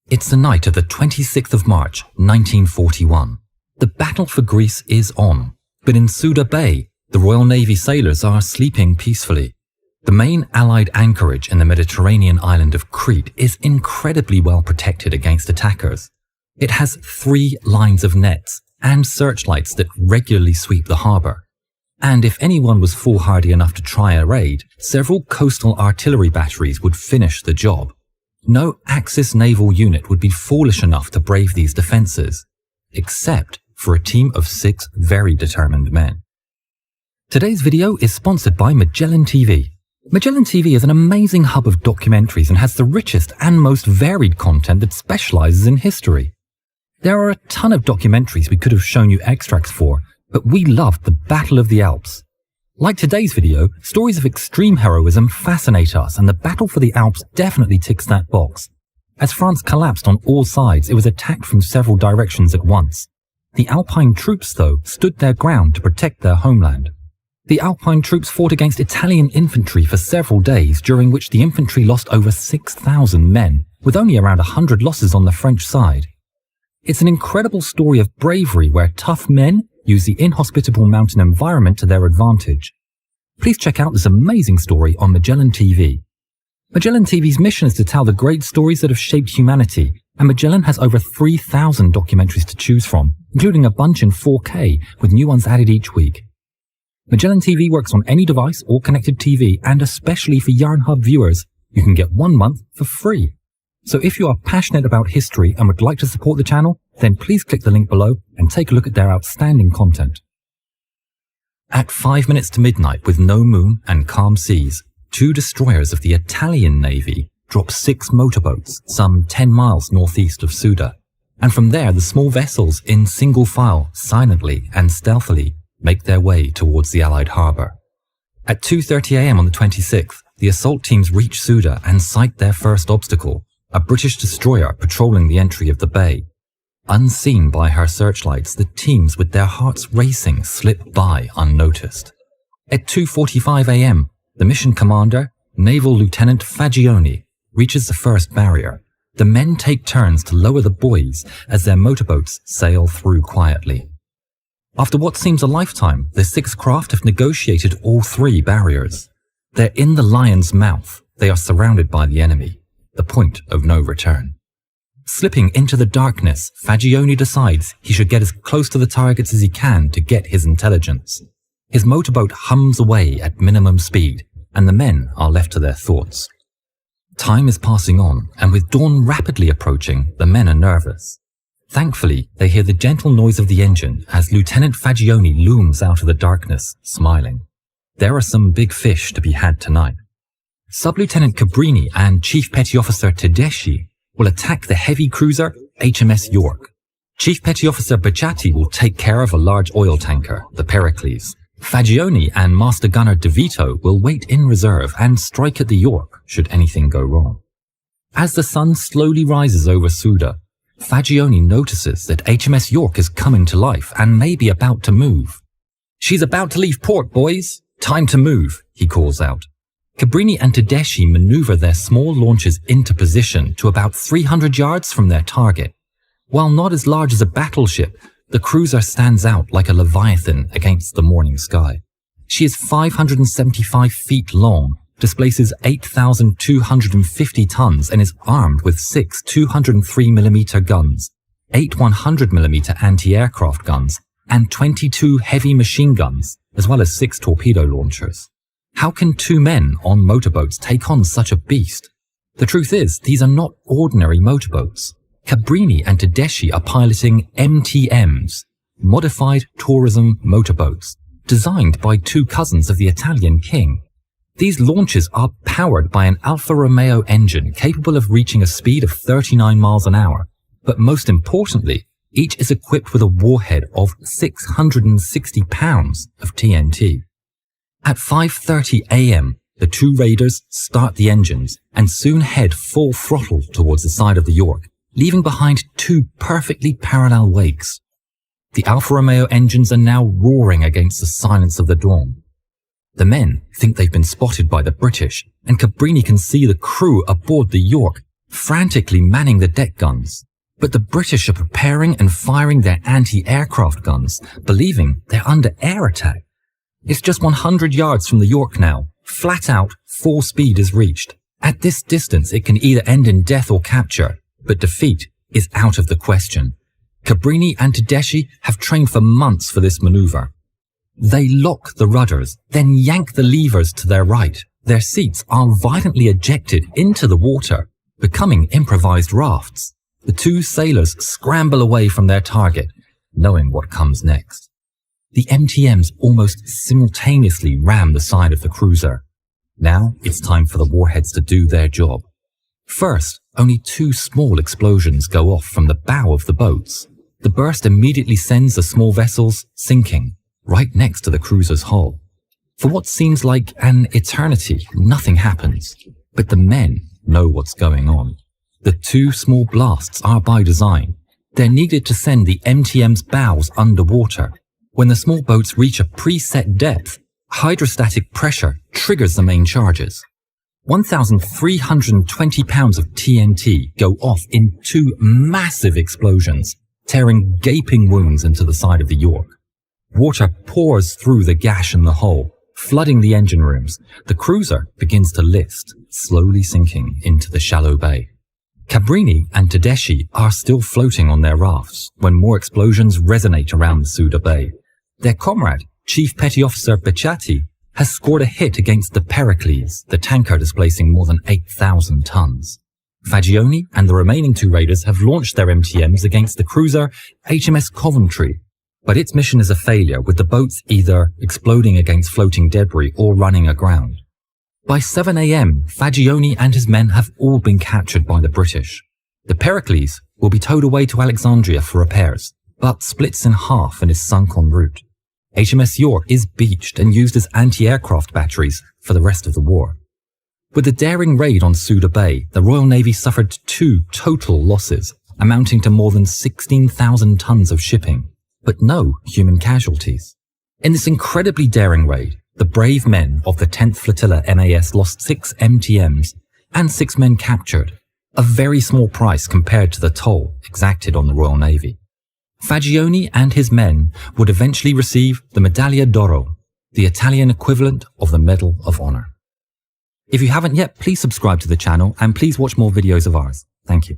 It's the night of the 26th of March, 1941. The battle for Greece is on, but in Suda Bay, the Royal Navy sailors are sleeping peacefully. The main Allied anchorage in the Mediterranean island of Crete is incredibly well protected against attackers. It has 3 lines of nets and searchlights that regularly sweep the harbour. And if anyone was foolhardy enough to try a raid, several coastal artillery batteries would finish the job. No Axis naval unit would be foolish enough to brave these defences, except for a team of 6 very determined men. Today's video is sponsored by Magellan TV. Magellan TV is an amazing hub of documentaries and has the richest and most varied content that specialises in history. There are a ton of documentaries we could have shown you extracts for, but we loved the Battle of the Alps. Like today's video, stories of extreme heroism fascinate us, and the Battle for the Alps definitely ticks that box. As France collapsed on all sides, it was attacked from several directions at once. The Alpine troops, though, stood their ground to protect their homeland. The Alpine troops fought against Italian infantry for several days, during which the infantry lost over 6,000 men, with only around 100 losses on the French side. It's an incredible story of bravery where tough men use the inhospitable mountain environment to their advantage. Please check out this amazing story on Magellan TV. Magellan TV's mission is to tell the great stories that have shaped humanity, and Magellan has over 3,000 documentaries to choose from, including a bunch in 4K, with new ones added each week. Magellan TV works on any device or connected TV, and especially for Yarn Hub viewers, you can get 1 month for free. So if you are passionate about history and would like to support the channel, then please click the link below and take a look at their outstanding content. At 5 minutes to midnight, with no moon and calm seas, 2 destroyers of the Italian Navy drop 6 motorboats some 10 miles northeast of Suda, and from there the small vessels in single file, silently and stealthily, make their way towards the Allied harbour. At 2:30 AM on the 26th, the assault teams reach Suda and sight their first obstacle, a British destroyer patrolling the entry of the bay. Unseen by her searchlights, the teams with their hearts racing slip by unnoticed. At 2:45 AM, the mission commander, Naval Lieutenant Fagioni, reaches the first barrier. The men take turns to lower the buoys as their motorboats sail through quietly. After what seems a lifetime, the 6 craft have negotiated all 3 barriers. They're in the lion's mouth. They are surrounded by the enemy, the point of no return. Slipping into the darkness, Fagioni decides he should get as close to the targets as he can to get his intelligence. His motorboat hums away at minimum speed, and the men are left to their thoughts. Time is passing on, and with dawn rapidly approaching, the men are nervous. Thankfully, they hear the gentle noise of the engine as Lieutenant Fagioni looms out of the darkness, smiling. There are some big fish to be had tonight. Sub-Lieutenant Cabrini and Chief Petty Officer Tedeschi will attack the heavy cruiser HMS York. Chief Petty Officer Bacciati will take care of a large oil tanker, the Pericles. Fagioni and Master Gunner DeVito will wait in reserve and strike at the York should anything go wrong. As the sun slowly rises over Suda, Fagioni notices that HMS York is coming to life and may be about to move. "She's about to leave port, boys. Time to move," he calls out. Cabrini and Tedeschi maneuver their small launches into position to about 300 yards from their target. While not as large as a battleship, the cruiser stands out like a leviathan against the morning sky. She is 575 feet long, displaces 8,250 tons, and is armed with 6 203mm guns, 8 100mm anti-aircraft guns, and 22 heavy machine guns, as well as 6 torpedo launchers. How can 2 men on motorboats take on such a beast? The truth is, these are not ordinary motorboats. Cabrini and Tedeschi are piloting MTMs, Modified Tourism Motorboats, designed by 2 cousins of the Italian king. These launches are powered by an Alfa Romeo engine capable of reaching a speed of 39 miles an hour, but most importantly, each is equipped with a warhead of 660 pounds of TNT. At 5:30 AM, the 2 raiders start the engines and soon head full throttle towards the side of the York, leaving behind 2 perfectly parallel wakes. The Alfa Romeo engines are now roaring against the silence of the dawn. The men think they've been spotted by the British, and Cabrini can see the crew aboard the York frantically manning the deck guns. But the British are preparing and firing their anti-aircraft guns, believing they're under air attack. It's just 100 yards from the York now. Flat out, full speed is reached. At this distance, it can either end in death or capture, but defeat is out of the question. Cabrini and Tedeschi have trained for months for this maneuver. They lock the rudders, then yank the levers to their right. Their seats are violently ejected into the water, becoming improvised rafts. The two sailors scramble away from their target, knowing what comes next. The MTMs almost simultaneously ram the side of the cruiser. Now it's time for the warheads to do their job. First, only 2 small explosions go off from the bow of the boats. The burst immediately sends the small vessels sinking, right next to the cruiser's hull. For what seems like an eternity, nothing happens, but the men know what's going on. The 2 small blasts are by design. They're needed to send the MTM's bows underwater. When the small boats reach a preset depth, hydrostatic pressure triggers the main charges. 1,320 pounds of TNT go off in 2 massive explosions, tearing gaping wounds into the side of the York. Water pours through the gash in the hull, flooding the engine rooms. The cruiser begins to list, slowly sinking into the shallow bay. Cabrini and Tedeschi are still floating on their rafts when more explosions resonate around the Suda Bay. Their comrade, Chief Petty Officer Becciati, has scored a hit against the Pericles, the tanker displacing more than 8,000 tons. Fagioni and the remaining 2 raiders have launched their MTMs against the cruiser HMS Coventry, but its mission is a failure, with the boats either exploding against floating debris or running aground. By 7 a.m, Fagioni and his men have all been captured by the British. The Pericles will be towed away to Alexandria for repairs, but splits in half and is sunk en route. HMS York is beached and used as anti-aircraft batteries for the rest of the war. With the daring raid on Suda Bay, the Royal Navy suffered 2 total losses, amounting to more than 16,000 tons of shipping, but no human casualties. In this incredibly daring raid, the brave men of the 10th Flotilla MAS lost 6 MTMs and 6 men captured, a very small price compared to the toll exacted on the Royal Navy. Fagioni and his men would eventually receive the Medaglia d'Oro, the Italian equivalent of the Medal of Honor. If you haven't yet, please subscribe to the channel and please watch more videos of ours. Thank you.